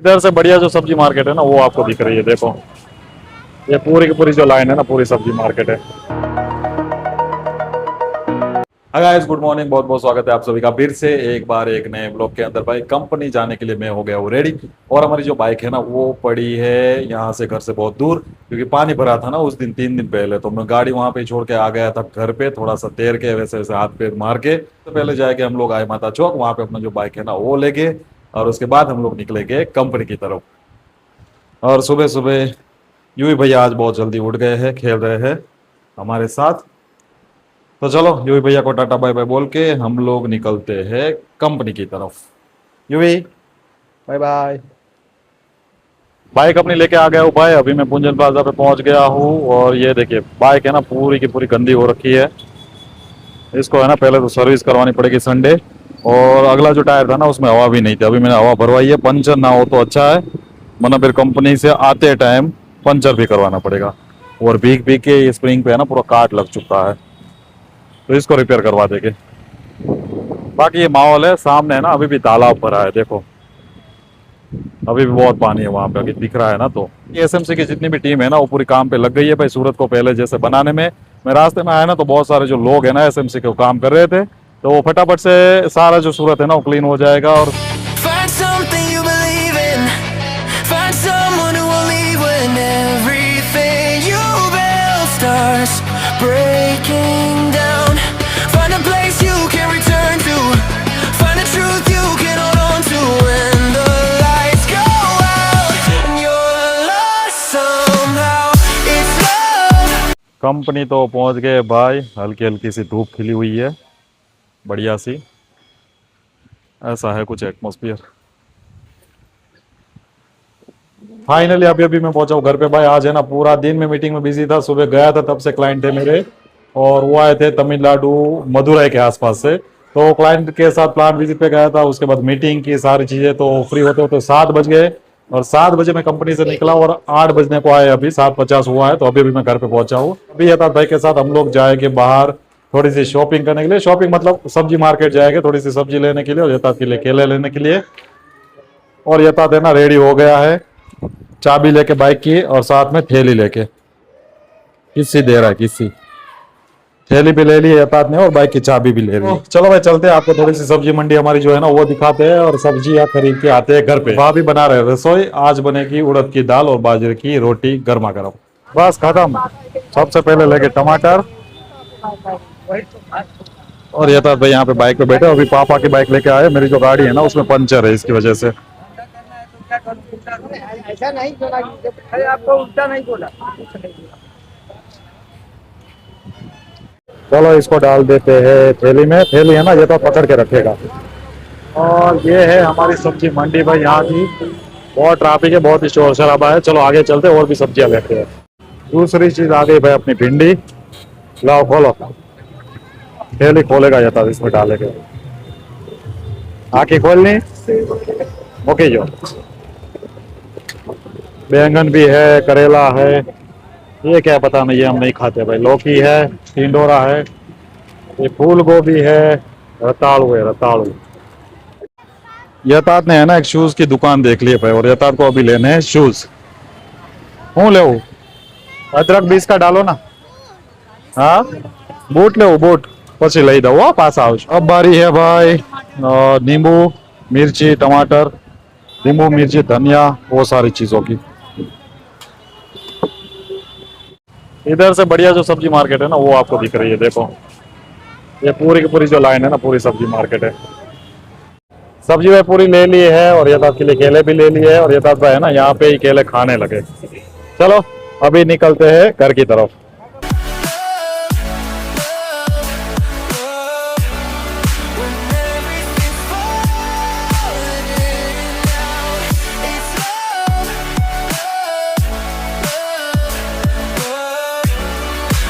इधर से बढ़िया जो सब्जी मार्केट है ना वो आपको दिख रही है। देखो ये पूरी की पूरी जो लाइन है ना पूरी सब्जी मार्केट है। Hi guys, good morning. बहुत बहुत स्वागत है आप सभी का फिर से एक बार एक नए ब्लॉग के अंदर। भाई कंपनी जाने के लिए मैं हो गया हूँ रेडी। और हमारी जो बाइक है ना वो पड़ी है यहाँ से घर से बहुत दूर, क्योंकि पानी भरा था ना उस दिन 3 दिन पहले। तो मैं गाड़ी वहां पे छोड़ के आ गया था घर पे, थोड़ा सा तैर के वैसे वैसे हाथ पैर मार के। तो पहले जाके हम लोग आए माता चौक, वहां पे अपना जो बाइक है ना वो लेके, और उसके बाद हम लोग निकलेंगे कंपनी की तरफ। और सुबह सुबह यूं ही भैया आज बहुत जल्दी उठ गए हैं, खेल रहे हैं हमारे साथ। तो चलो यूवी भैया को टाटा बाय बाय बोल के हम लोग निकलते हैं कंपनी की तरफ। UV bye bye. बाइक अपनी लेके आ गया हूँ भाई। अभी मैं पुंजन प्लाजा पे पहुंच गया हूँ और ये देखिए बाइक है ना पूरी की पूरी गंदी हो रखी है। इसको है ना पहले तो सर्विस करवानी पड़ेगी संडे। और अगला जो टायर था ना उसमें हवा भी नहीं थी, अभी मैंने हवा भरवाई है। पंचर ना हो तो अच्छा है, वरना फिर कंपनी से आते टाइम पंचर भी करवाना पड़ेगा। और भीग भीग के स्प्रिंग पे है ना पूरा काट लग चुका है, तो इसको रिपेयर करवा देंगे। बाकी ये माहौल है सामने है ना, अभी भी तालाब भरा है। देखो अभी भी बहुत पानी है वहां पे, अभी दिख रहा है ना। तो एसएमसी की जितनी भी टीम है ना वो पूरी काम पे लग गई है भाई, सूरत को पहले जैसे बनाने में। मैं रास्ते में आया ना तो बहुत सारे जो लोग है ना एसएमसी के काम कर रहे थे, तो वो फटाफट से सारा जो सूरत है ना वो क्लीन हो जाएगा। और Find something you believe in. Find someone who will leave when everything you build starts breaking down. Find a place you can return to. Find a truth you can hold on to when the lights go out and you're lost somehow. It's love. Company तो पहुंच गए भाई। हल्की हल्की सी धूप खिली हुई है, बढ़िया सी। ऐसा है कुछ एटमॉस्फियर। फाइनली अभी अभी मैं पहुंचा हूँ घर पे भाई। आज है ना पूरा दिन में मीटिंग में बिजी था। सुबह गया था तब से क्लाइंट थे मेरे, और वो आए थे तमिलनाडु मदुरई के आसपास से। तो क्लाइंट के साथ प्लांट विजिट पे गया था, उसके बाद मीटिंग की सारी चीजें। तो फ्री होते होते 7 बज गए, और 7 बजे मैं कंपनी से निकला और 8 बजने को आए। अभी 7:50 हुआ है, तो अभी मैं घर पे पहुंचा हूँ। अभी यथार्थ भाई के साथ हम लोग जाएंगे बाहर थोड़ी सी शॉपिंग करने के लिए। शॉपिंग मतलब सब्जी मार्केट जाएंगे थोड़ी सी सब्जी लेने के लिए, और यथार्थ के लिए केले लेने के लिए। और यथार्थ है ना रेडी हो गया है, चाबी लेके बाइक की, और साथ में थैली लेके। किसी दे रहा है किसी, थैली भी ले ली यथार्थ ने और बाइक की चाबी भी ले ली। चलो भाई चलते हैं, आपको थोड़ी सी सब्जी मंडी हमारी जो है ना वो दिखाते हैं, और सब्जी या खरीद के आते हैं घर पे। वहां भी बना रहे रसोई। आज बनेगी उड़द की दाल और बाजरे की रोटी गर्मा गर्म। बस खत्म। सबसे पहले लेके टमाटर। और यथार्थ भाई यहाँ पे बाइक पे बैठे, अभी पापा की बाइक लेके आए। मेरी जो गाड़ी है ना उसमें पंचर है, इसकी वजह से। ऐसा नहीं बोला, अरे आपको उल्टा नहीं बोला। चलो इसको डाल देते हैं थैली में। थैली है ना ये तो पकड़ के रखेगा। और ये है हमारी सब्जी मंडी भाई यहाँ की। बहुत ट्रैफिक है, बहुत शोर शराबा है। चलो आगे चलते और भी सब्जियां लेते हैं। दूसरी चीज आ गई भाई अपनी भिंडी। लाओ खोलो, थैली खोलेगा ये तो इसमें डालेगा। आके खोलनी ओके। जो बैंगन भी है, करेला है, ये क्या पता नहीं, ये हम नहीं खाते भाई। लौकी है, टिंडोरा है, ये फूल गोभी है, रताड़ू है रताड़ू। यथार्थ ने है ना एक शूज की दुकान देख ली है भाई, और यथार्थ को अभी लेने हैं शूज। हूँ ले अदरक 20 का डालो ना। हाँ बूट ले बूट પછી લઈ દઉં હો પાછા આવજો। अब बारी है भाई नींबू मिर्ची टमाटर, नींबू मिर्ची धनिया, वो सारी चीजों की। इधर से बढ़िया जो सब्जी मार्केट है ना वो आपको दिख रही है। देखो ये पूरी की पूरी जो लाइन है ना पूरी सब्जी मार्केट है। सब्जी भाई पूरी ले ली है, और यथार्थ के लिए केले भी ले लिए है। और यथार्थ भाई है ना यहाँ पे ही केले खाने लगे। चलो अभी निकलते हैं घर की तरफ।